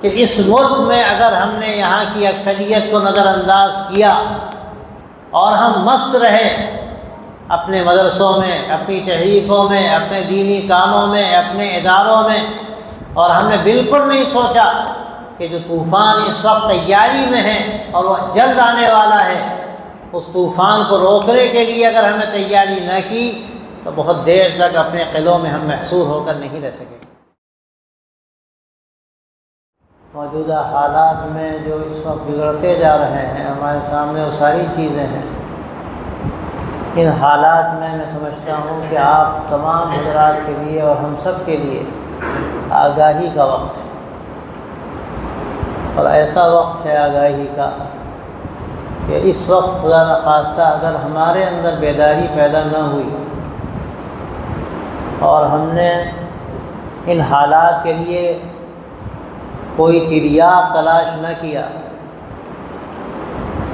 کہ اس ملک میں اگر ہم نے یہاں کی اکثریت کو نظر انداز کیا اور ہم مست رہے اپنے مدرسوں میں، اپنی تحریکوں میں، اپنے دینی کاموں میں، اپنے اداروں میں، اور ہم نے بالکل نہیں سوچا کہ جو طوفان اس وقت تیاری میں ہے اور وہ جلد آنے والا ہے، اس طوفان کو روکنے کے لیے اگر ہم نے تیاری نہ کی تو بہت دیر تک اپنے قلعوں میں ہم محصور ہو کر نہیں رہ سکیں۔ موجودہ حالات میں جو اس وقت بگڑتے جا رہے ہیں ہمارے سامنے وہ ساری چیزیں ہیں۔ ان حالات میں سمجھتا ہوں کہ آپ تمام حضرات کے لیے اور ہم سب کے لیے آگاہی کا وقت ہے، اور ایسا وقت ہے آگاہی کا کہ اس وقت خدا نخواستہ اگر ہمارے اندر بیداری پیدا نہ ہوئی اور ہم نے ان حالات کے لیے کوئی تریاق تلاش نہ کیا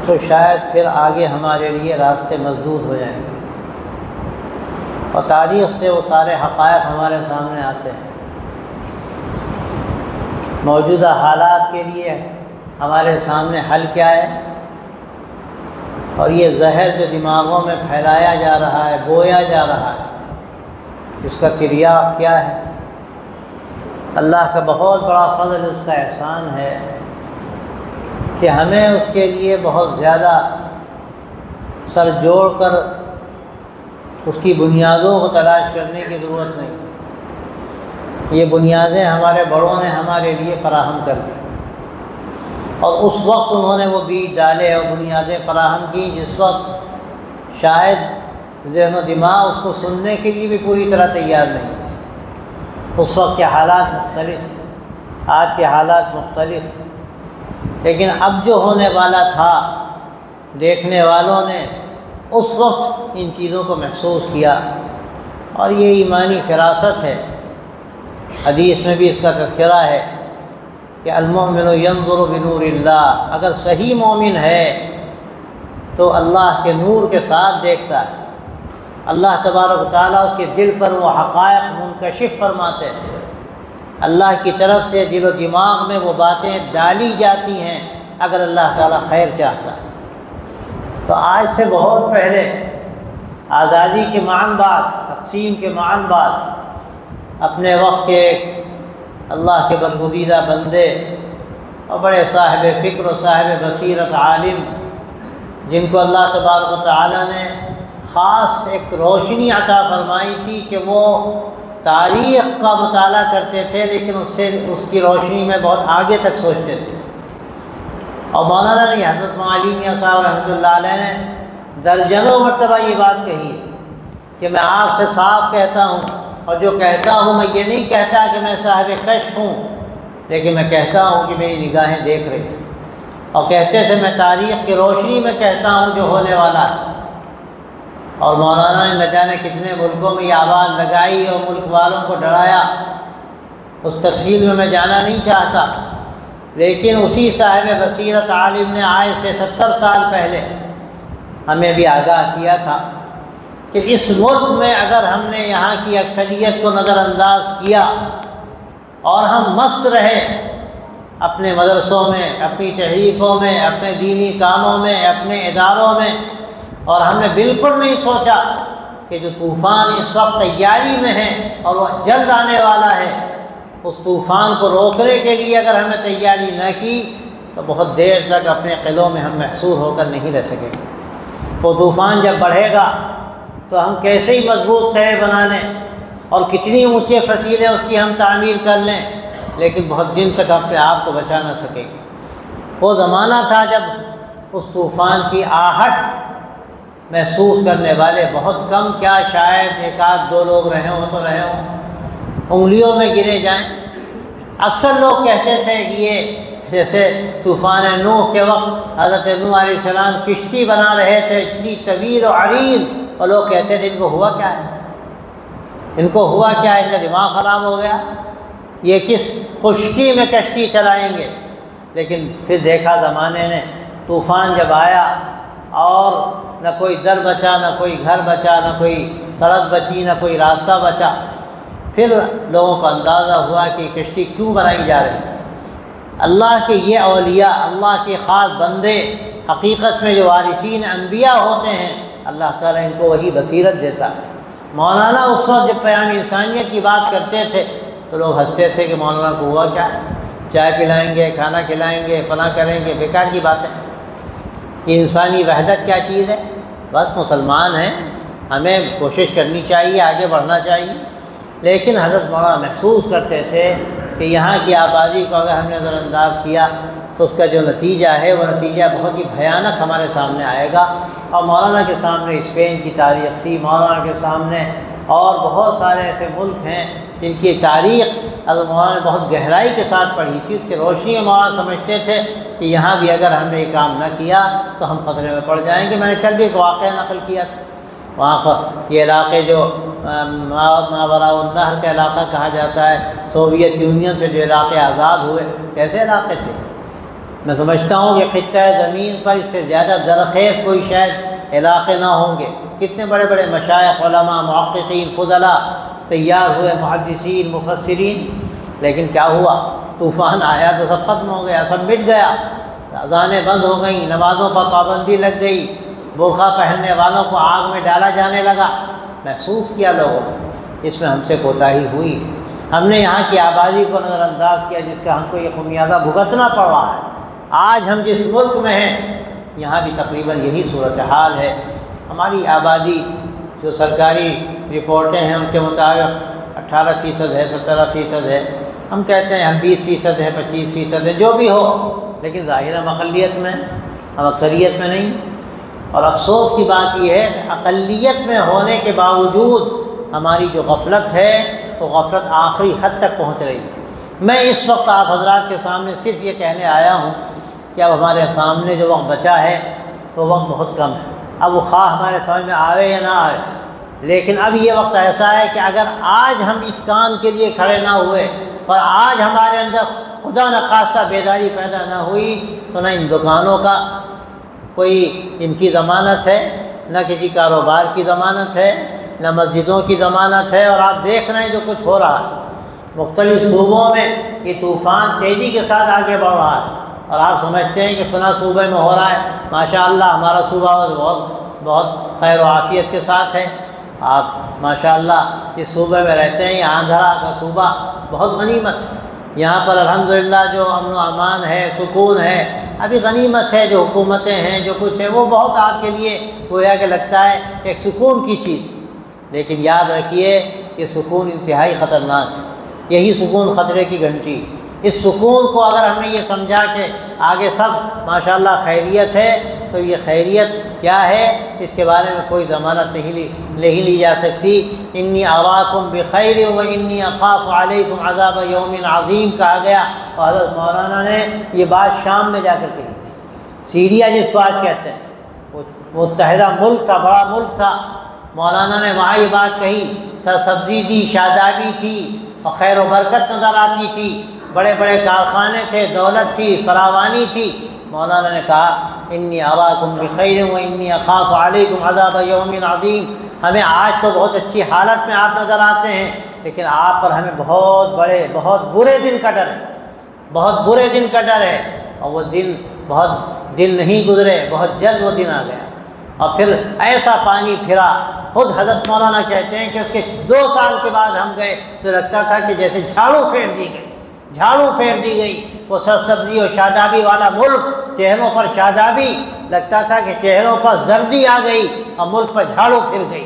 تو شاید پھر آگے ہمارے لیے راستے مسدود ہو جائیں گے، اور تاریخ سے وہ سارے حقائق ہمارے سامنے آتے ہیں۔ موجودہ حالات کے لیے ہمارے سامنے حل کیا ہے، اور یہ زہر جو دماغوں میں پھیلایا جا رہا ہے، بویا جا رہا ہے، اس کا تریاق کیا ہے؟ اللہ کا بہت بڑا فضل، اس کا احسان ہے کہ ہمیں اس کے لیے بہت زیادہ سر جوڑ کر اس کی بنیادوں کو تلاش کرنے کی ضرورت نہیں۔ یہ بنیادیں ہمارے بڑوں نے ہمارے لیے فراہم کر دی، اور اس وقت انہوں نے وہ بیج ڈالے اور بنیادیں فراہم کی جس وقت شاید ذہن و دماغ اس کو سننے کے لیے بھی پوری طرح تیار نہیں تھے۔ اس وقت کے حالات مختلف تھے، آج کے حالات مختلف، لیکن اب جو ہونے والا تھا دیکھنے والوں نے اس وقت ان چیزوں کو محسوس کیا، اور یہ ایمانی فراست ہے۔ حدیث میں بھی اس کا تذکرہ ہے کہ المؤمن ینظر بنور اللہ، اگر صحیح مومن ہے تو اللہ کے نور کے ساتھ دیکھتا ہے۔ اللہ تبارک و تعالیٰ اس کے دل پر وہ حقائق منکشف فرماتے ہیں، اللہ کی طرف سے دل و دماغ میں وہ باتیں ڈالی جاتی ہیں اگر اللہ تعالیٰ خیر چاہتا ہے۔ تو آج سے بہت پہلے آزادی کے معاً بعد، تقسیم کے معاً بعد، اپنے وقت کے اللہ کے برگزیدہ بندے اور بڑے صاحب فکر و صاحب بصیرت عالم، جن کو اللہ تبارک و تعالیٰ نے خاص ایک روشنی عطا فرمائی تھی کہ وہ تاریخ کا مطالعہ کرتے تھے، لیکن اس کی روشنی میں بہت آگے تک سوچتے تھے۔ اور مولانا نے حضرت معالی میاں صاحب رحمۃ اللہ علیہ نے درجنوں مرتبہ یہ بات کہی ہے کہ میں آپ سے صاف کہتا ہوں، اور جو کہتا ہوں میں یہ نہیں کہتا کہ میں صاحب کشف ہوں، لیکن میں کہتا ہوں کہ میری نگاہیں دیکھ رہی ہیں، اور کہتے تھے میں تاریخ کی روشنی میں کہتا ہوں جو ہونے والا ہے۔ اور مولانا نے نہ جانے کتنے ملکوں میں یہ آواز لگائی اور ملک والوں کو ڈرایا، اس تفصیل میں جانا نہیں چاہتا، لیکن اسی صاحب بصیرت عالم نے آج سے 70 سال پہلے ہمیں بھی آگاہ کیا تھا کہ اس ملک میں اگر ہم نے یہاں کی اکثریت کو نظر انداز کیا اور ہم مست رہے اپنے مدرسوں میں، اپنی تحریکوں میں، اپنے دینی کاموں میں، اپنے اداروں میں، اور ہم نے بالکل نہیں سوچا کہ جو طوفان اس وقت تیاری میں ہے اور وہ جلد آنے والا ہے، اس طوفان کو روکنے کے لیے اگر ہم نے تیاری نہ کی تو بہت دیر تک اپنے قلعوں میں ہم محصور ہو کر نہیں رہ سکیں گے۔ وہ طوفان جب بڑھے گا تو ہم کیسے ہی مضبوط قلعے بنا لیں اور کتنی اونچے فصیلیں اس کی ہم تعمیر کر لیں، لیکن بہت دن تک اپنے آپ کو بچا نہ سکیں گے۔ وہ زمانہ تھا جب اس طوفان کی آہٹ محسوس کرنے والے بہت کم، کیا شاید ایک آدھ دو لوگ رہے ہوں تو رہے ہوں، انگلیوں میں گنے جائیں۔ اکثر لوگ کہتے تھے کہ یہ جیسے طوفان نوح کے وقت حضرت نوح علیہ السلام کشتی بنا رہے تھے اتنی طویل و عریض، اور لوگ کہتے تھے ان کو ہوا کیا ہے، ان کو ہوا کیا ہے، ان کا دماغ خراب ہو گیا، یہ کس خشکی میں کشتی چلائیں گے۔ لیکن پھر دیکھا زمانے نے، طوفان جب آیا اور نہ کوئی در بچا، نہ کوئی گھر بچا، نہ کوئی سڑک بچی، نہ کوئی راستہ بچا، پھر لوگوں کو اندازہ ہوا کہ کشتی کیوں بنائی جا رہی ہے۔ اللہ کے یہ اولیاء، اللہ کے خاص بندے، حقیقت میں جو وارثین انبیاء ہوتے ہیں، اللہ تعالیٰ ان کو وہی بصیرت دیتا ہے۔ مولانا اس وقت جب پیام انسانیت کی بات کرتے تھے تو لوگ ہنستے تھے کہ مولانا کو ہوا کیا ہے، چائے پلائیں گے، کھانا کھلائیں گے، فلاں کریں گے، بیکار کی بات ہے۔ یہ انسانی وحدت کیا چیز ہے؟ بس مسلمان ہیں، ہمیں کوشش کرنی چاہیے، آگے بڑھنا چاہیے۔ لیکن حضرت مولانا محسوس کرتے تھے کہ یہاں کی آبادی کو اگر ہم نے نظر انداز کیا تو اس کا جو نتیجہ ہے وہ نتیجہ بہت ہی بھیانک ہمارے سامنے آئے گا۔ اور مولانا کے سامنے اسپین کی تاریخ تھی، مولانا کے سامنے اور بہت سارے ایسے ملک ہیں جن کی تاریخ حضرت مولانا نے بہت گہرائی کے ساتھ پڑھی تھی۔ اس کی روشنی میں مولانا سمجھتے تھے کہ یہاں بھی اگر ہم نے یہ کام نہ کیا تو ہم خطرے میں پڑ جائیں گے۔ میں نے کل بھی ایک واقعہ نقل کیا تھا، وہاں پر یہ علاقے جو ماوراء النہر کا علاقہ کہا جاتا ہے، سوویت یونین سے جو علاقے آزاد ہوئے، کیسے علاقے تھے؟ میں سمجھتا ہوں کہ خطہ زمین پر اس سے زیادہ زرخیز کوئی شاید علاقے نہ ہوں گے۔ کتنے بڑے بڑے مشائخ، علماء، محققین، فضلاء تیار ہوئے، محدثین، مفسرین، لیکن کیا ہوا؟ طوفان آیا تو سب ختم ہو گیا، سب مٹ گیا، اذانیں بند ہو گئیں، نمازوں پر پابندی لگ گئی، برقع پہننے والوں کو آگ میں ڈالا جانے لگا۔ محسوس کیا لوگوں نے، اس میں ہم سے کوتاہی ہوئی، ہم نے یہاں کی آبادی کو نظر انداز کیا جس کا ہم کو یہ خمیازہ بھگتنا پڑ رہا ہے۔ آج ہم جس ملک میں ہیں یہاں بھی تقریباً یہی صورتحال ہے۔ ہماری آبادی جو سرکاری رپورٹیں ہیں ان کے مطابق 18% ہے، 17% ہے، ہم کہتے ہیں ہم 20% ہے، 25% ہے، جو بھی ہو، لیکن ظاہر ہم اقلیت میں، ہم اکثریت میں نہیں۔ اور افسوس کی بات یہ ہے کہ اقلیت میں ہونے کے باوجود ہماری جو غفلت ہے وہ غفلت آخری حد تک پہنچ رہی ہے۔ میں اس وقت آپ حضرات کے سامنے صرف یہ کہنے آیا ہوں کہ اب ہمارے سامنے جو وقت بچا ہے وہ وقت بہت کم ہے۔ اب وہ خواہ ہمارے سمجھ میں آوے یا نہ آوے، لیکن اب یہ وقت ایسا ہے کہ اگر آج ہم اس کام کے لیے کھڑے نہ ہوئے اور آج ہمارے اندر خدا نخواستہ بیداری پیدا نہ ہوئی تو نہ ان دکانوں کا کوئی ان کی ضمانت ہے، نہ کسی کاروبار کی ضمانت ہے، نہ مسجدوں کی ضمانت ہے۔ اور آپ دیکھ رہے ہیں جو کچھ ہو رہا ہے مختلف صوبوں میں، یہ طوفان تیزی کے ساتھ آگے بڑھ رہا ہے، اور آپ سمجھتے ہیں کہ فلاں صوبے میں ہو رہا ہے، ماشاءاللہ ہمارا صوبہ بہت خیر و عافیت کے ساتھ ہے۔ آپ ماشاءاللہ اس صوبے میں رہتے ہیں، یہ آندھرا کا صوبہ بہت غنیمت ہے، یہاں پر الحمدللہ جو امن و امان ہے، سکون ہے، ابھی غنیمت ہے۔ جو حکومتیں ہیں، جو کچھ ہے، وہ بہت آپ کے لیے گویا کہ لگتا ہے ایک سکون کی چیز، لیکن یاد رکھیے یہ سکون انتہائی خطرناک ہے، یہی سکون خطرے کی گھنٹی۔ اس سکون کو اگر ہم نے یہ سمجھا کہ آگے سب ماشاءاللہ خیریت ہے تو یہ خیریت کیا ہے اس کے بارے میں کوئی ضمانت نہیں لی جا سکتی۔ انی اراکم بخیر و انی اخاف علیکم عذاب یوم عظیم کہا گیا، اور حضرت مولانا نے یہ بات شام میں جا کر کہی تھی۔ سیریا جس کو آج کہتے ہیں، وہ متحدہ ملک تھا، بڑا ملک تھا، مولانا نے وہاں یہ بات کہی، سرسبزی دی، شادابی تھی اور خیر و برکت نظر آتی تھی، بڑے بڑے کارخانے تھے، دولت تھی، فراوانی تھی۔ مولانا نے کہا انی اراکم بخیر و انی اخاف علیکم عذاب یوم عظیم۔ ہمیں آج تو بہت اچھی حالت میں آپ نظر آتے ہیں، لیکن آپ پر ہمیں بہت برے دن کا ڈر ہے، بہت برے دن کا ڈر ہے، اور وہ دن نہیں گزرے، بہت جلد وہ دن آ گیا۔ اور پھر ایسا پانی پھرا، خود حضرت مولانا کہتے ہیں کہ اس کے 2 سال کے بعد ہم گئے تو لگتا تھا کہ جیسے جھاڑو پھیر دی گئی، وہ سرسبزی اور شادابی والا ملک، چہروں پر شادابی، لگتا تھا کہ چہروں پر زردی آ گئی اور ملک پر جھاڑو پھر گئی۔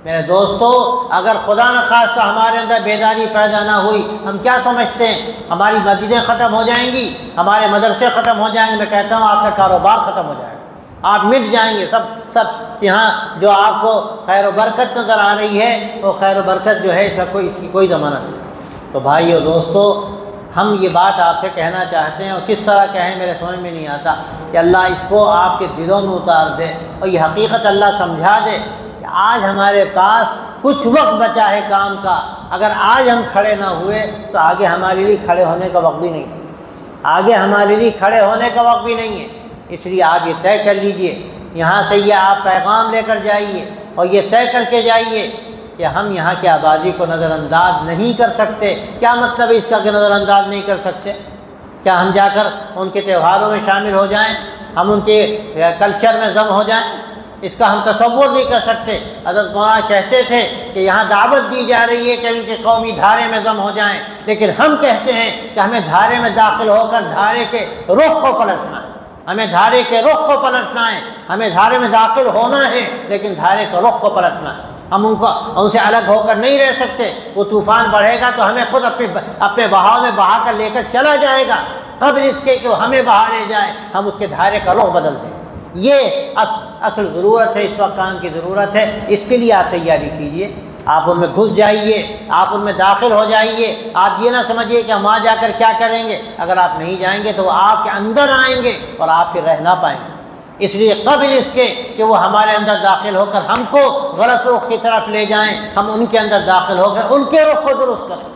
میرے دوستو، اگر خدا نخواستہ ہمارے اندر بیداری پیدا نہ ہوئی، ہم کیا سمجھتے ہیں ہماری مسجدیں ختم ہو جائیں گی، ہمارے مدرسے ختم ہو جائیں گے؟ میں کہتا ہوں آپ کا کاروبار ختم ہو جائے گا، آپ مٹ جائیں گے سب یہاں جو آپ کو خیر و برکت نظر آ رہی ہے وہ خیر و برکت جو ہے اس کی کوئی ضمانت نہیں۔ تو بھائیو دوستو، ہم یہ بات آپ سے کہنا چاہتے ہیں، اور کس طرح کہیں میرے سمجھ میں نہیں آتا، کہ اللہ اس کو آپ کے دلوں میں اتار دے اور یہ حقیقت اللہ سمجھا دے کہ آج ہمارے پاس کچھ وقت بچا ہے کام کا۔ اگر آج ہم کھڑے نہ ہوئے تو آگے ہمارے لیے کھڑے ہونے کا وقت بھی نہیں ہے، آگے ہمارے لیے کھڑے ہونے کا وقت بھی نہیں ہے۔ اس لیے آپ یہ طے کر لیجئے، یہاں سے یہ آپ پیغام لے کر جائیے اور یہ طے کر کے جائیے کہ ہم یہاں کی آبادی کو نظر انداز نہیں کر سکتے۔ کیا مطلب ہے اس کا کہ نظر انداز نہیں کر سکتے؟ کیا ہم جا کر ان کے تہواروں میں شامل ہو جائیں، ہم ان کے کلچر میں ضم ہو جائیں؟ اس کا ہم تصور نہیں کر سکتے۔ حضرت مولانا کہتے تھے کہ یہاں دعوت دی جا رہی ہے کہ ان کے قومی دھارے میں ضم ہو جائیں، لیکن ہم کہتے ہیں کہ ہمیں دھارے میں داخل ہو کر دھارے کے رخ کو پلٹنا ہے، ہمیں دھارے کے رخ کو پلٹنا ہے، ہمیں دھارے میں داخل ہونا ہے لیکن دھارے کے رخ کو پلٹنا ہے۔ ہم ان سے الگ ہو کر نہیں رہ سکتے۔ وہ طوفان بڑھے گا تو ہمیں خود اپنے بہاؤ میں بہا کر لے کر چلا جائے گا، قبل اس کے کہ وہ ہمیں بہا لے جائے، ہم اس کے دھارے کا رخ بدل دیں۔ یہ اصل ضرورت ہے، اس وقت کام کی ضرورت ہے۔ اس کے لیے آپ تیاری کیجئے، آپ ان میں گھس جائیے، آپ ان میں داخل ہو جائیے۔ آپ یہ نہ سمجھیے کہ ہم وہاں جا کر کیا کریں گے، اگر آپ نہیں جائیں گے تو وہ آپ کے اندر آئیں گے اور آپ پھر رہ نہ پائیں گے۔ اس لیے قبل اس کے کہ وہ ہمارے اندر داخل ہو کر ہم کو غلط رخ کی طرف لے جائیں، ہم ان کے اندر داخل ہو کر ان کے رخ کو درست کریں۔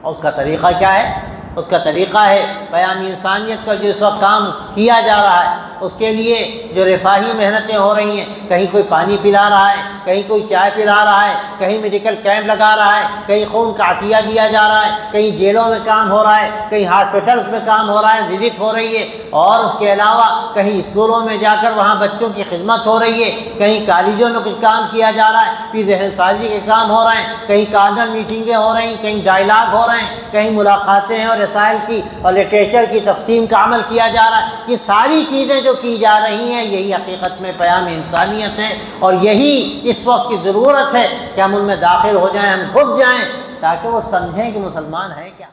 اور اس کا طریقہ کیا ہے؟ اس کا طریقہ ہے پیام انسانیت کا جو اس وقت کام کیا جا رہا ہے، اس کے لیے جو رفاہی محنتیں ہو رہی ہیں، کہیں کوئی پانی پلا رہا ہے، کہیں کوئی چائے پلا رہا ہے، کہیں میڈیکل کیمپ لگا رہا ہے، کہیں خون کا عطیہ دیا جا رہا ہے، کہیں جیلوں میں کام ہو رہا ہے، کہیں ہاسپٹلس میں کام ہو رہا ہے، وزٹ ہو رہی ہے، اور اس کے علاوہ کہیں اسکولوں میں جا کر وہاں بچوں کی خدمت ہو رہی ہے، کہیں کالجوں میں کچھ کام کیا جا رہا ہے، پھر ذہن سازی کے کام ہو رہے ہیں، کہیں کارنر میٹنگیں ہو رہی ہیں، کہیں ڈائلاگ ہو رہے ہیں، کہیں ملاقاتیں ہیں اور رسائل کی اور لٹریچر کی تقسیم کا عمل کیا جا رہا ہے۔ یہ ساری چیزیں جو کی جا رہی ہیں یہی حقیقت میں پیام انسانیت ہے، اور یہی اس وقت کی ضرورت ہے کہ ہم ان میں داخل ہو جائیں، ہم گھس جائیں تاکہ وہ سمجھیں کہ مسلمان ہیں کیا۔